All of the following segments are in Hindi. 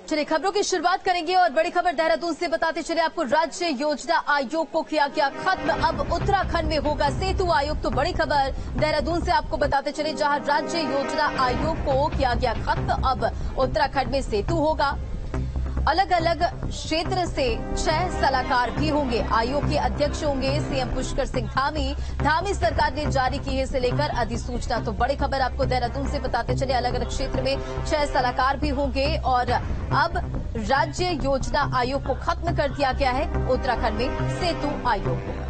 चलिए खबरों की शुरुआत करेंगे और बड़ी खबर देहरादून से बताते चले आपको। राज्य योजना आयोग को किया गया खत्म, अब उत्तराखंड में होगा सेतु आयोग। तो बड़ी खबर देहरादून से आपको बताते चले, जहां राज्य योजना आयोग को किया गया खत्म, अब उत्तराखंड में सेतु होगा। अलग अलग क्षेत्र से 6 सलाहकार भी होंगे। आयोग के अध्यक्ष होंगे सीएम पुष्कर सिंह धामी सरकार ने जारी की है इसे लेकर अधिसूचना। तो बड़ी खबर आपको देहरादून से बताते चले, अलग अलग क्षेत्र में 6 सलाहकार भी होंगे और अब राज्य योजना आयोग को खत्म कर दिया गया है, उत्तराखंड में सेतु आयोग होगा।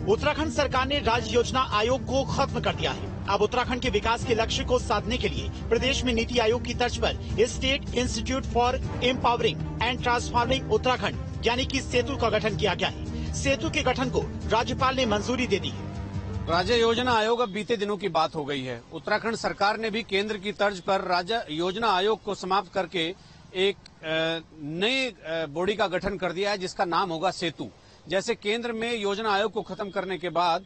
उत्तराखंड सरकार ने राज्य योजना आयोग को खत्म कर दिया है। अब उत्तराखंड के विकास के लक्ष्य को साधने के लिए प्रदेश में नीति आयोग की तर्ज पर state institute for empowering and transforming Uttarakhand यानी कि सेतु का गठन किया गया है। सेतु के गठन को राज्यपाल ने मंजूरी दे दी है। राज्य योजना आयोग अब बीते दिनों की बात हो गई है। उत्तराखंड सरकार ने भी केंद्र की तर्ज पर राज्य योजना आयोग को समाप्त करके एक नए बॉडी का गठन कर दिया है, जिसका नाम होगा सेतु। जैसे केंद्र में योजना आयोग को खत्म करने के बाद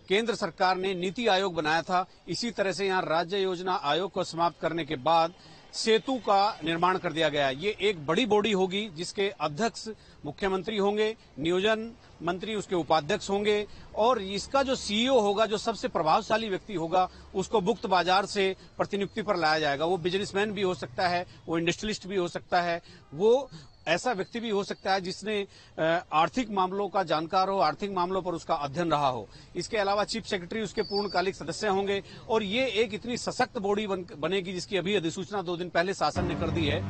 केंद्र सरकार ने नीति आयोग बनाया था, इसी तरह से यहाँ राज्य योजना आयोग को समाप्त करने के बाद सेतु का निर्माण कर दिया गया है। ये एक बड़ी बॉडी होगी जिसके अध्यक्ष मुख्यमंत्री होंगे, नियोजन मंत्री उसके उपाध्यक्ष होंगे और इसका जो सीईओ होगा, जो सबसे प्रभावशाली व्यक्ति होगा, उसको मुक्त बाजार से प्रतिनियुक्ति पर लाया जाएगा। वो बिजनेसमैन भी हो सकता है, वो इंडस्ट्रियलिस्ट भी हो सकता है, वो ऐसा व्यक्ति भी हो सकता है जिसने आर्थिक मामलों का जानकार हो, आर्थिक मामलों पर उसका अध्ययन रहा हो। इसके अलावा चीफ सेक्रेटरी उसके पूर्णकालिक सदस्य होंगे और ये एक इतनी सशक्त बॉडी बनेगी जिसकी अभी अधिसूचना 2 दिन पहले शासन ने कर दी है।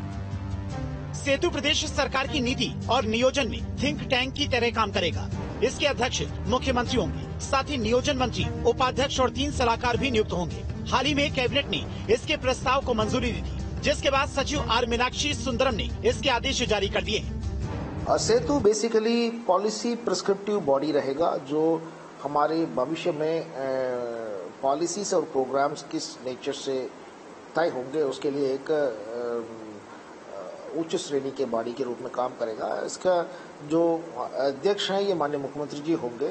सेतु प्रदेश सरकार की नीति और नियोजन में थिंक टैंक की तरह काम करेगा। इसके अध्यक्ष मुख्यमंत्री होंगे, साथ ही नियोजन मंत्री, उपाध्यक्ष और 3 सलाहकार भी नियुक्त होंगे। हाल ही में कैबिनेट ने इसके प्रस्ताव को मंजूरी दी थी, जिसके बाद सचिव आर मीनाक्षी सुंदरम ने इसके आदेश जारी कर दिए। सेतु बेसिकली पॉलिसी प्रिस्क्रिप्टिव बॉडी रहेगा, जो हमारे भविष्य में पॉलिसीज और प्रोग्राम्स किस नेचर से तय होंगे उसके लिए एक उच्च श्रेणी के बॉडी के रूप में काम करेगा। इसका जो अध्यक्ष हैं ये माननीय मुख्यमंत्री जी होंगे,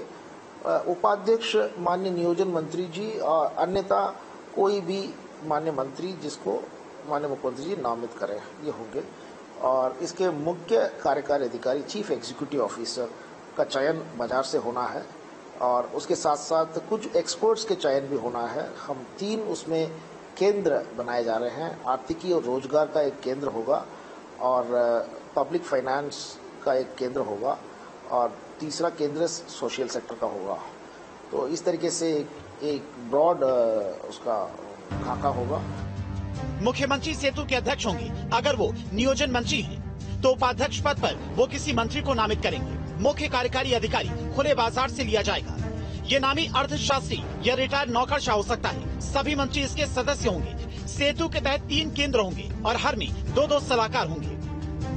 उपाध्यक्ष माननीय नियोजन मंत्री जी और अन्यथा कोई भी माननीय मंत्री जिसको माननीय मुख्यमंत्री जी नामित करें ये होंगे। और इसके मुख्य कार्यकारी अधिकारी चीफ एग्जीक्यूटिव ऑफिसर का चयन बाजार से होना है और उसके साथ साथ कुछ एक्सपर्ट्स के चयन भी होना है। हम 3 उसमें केंद्र बनाए जा रहे हैं। आर्थिकी और रोजगार का एक केंद्र होगा और पब्लिक फाइनेंस का एक केंद्र होगा और तीसरा केंद्र सोशल सेक्टर का होगा। तो इस तरीके से एक ब्रॉड उसका खाका होगा। मुख्यमंत्री सेतु के अध्यक्ष होंगे। अगर वो नियोजन मंत्री हैं, तो उपाध्यक्ष पद पर वो किसी मंत्री को नामित करेंगे। मुख्य कार्यकारी अधिकारी खुले बाजार से लिया जाएगा। ये नामी अर्थशास्त्री या रिटायर्ड नौकरशाह हो सकता है। सभी मंत्री इसके सदस्य होंगे। सेतु के तहत 3 केंद्र होंगे और हर में 2-2 सलाहकार होंगे।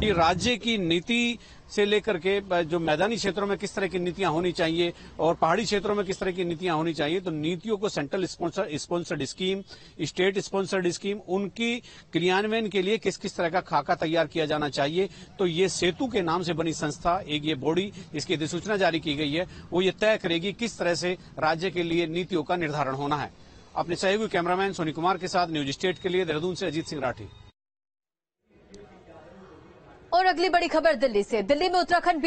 राज्य की नीति से लेकर के जो मैदानी क्षेत्रों में किस तरह की नीतियां होनी चाहिए और पहाड़ी क्षेत्रों में किस तरह की नीतियां होनी चाहिए, तो नीतियों को central sponsored scheme, state sponsored scheme, उनकी क्रियान्वयन के लिए किस किस तरह का खाका तैयार किया जाना चाहिए। तो ये सेतु के नाम से बनी संस्था, एक ये बॉडी जिसकी अधिसूचना जारी की गई है, वो ये तय करेगी किस तरह से राज्य के लिए नीतियों का निर्धारण होना है। अपने सहयोगी कैमरामैन सोनी कुमार के साथ न्यूज स्टेट के लिए देहरादून से अजीत सिंह राठी। और अगली बड़ी खबर दिल्ली से। दिल्ली में उत्तराखंड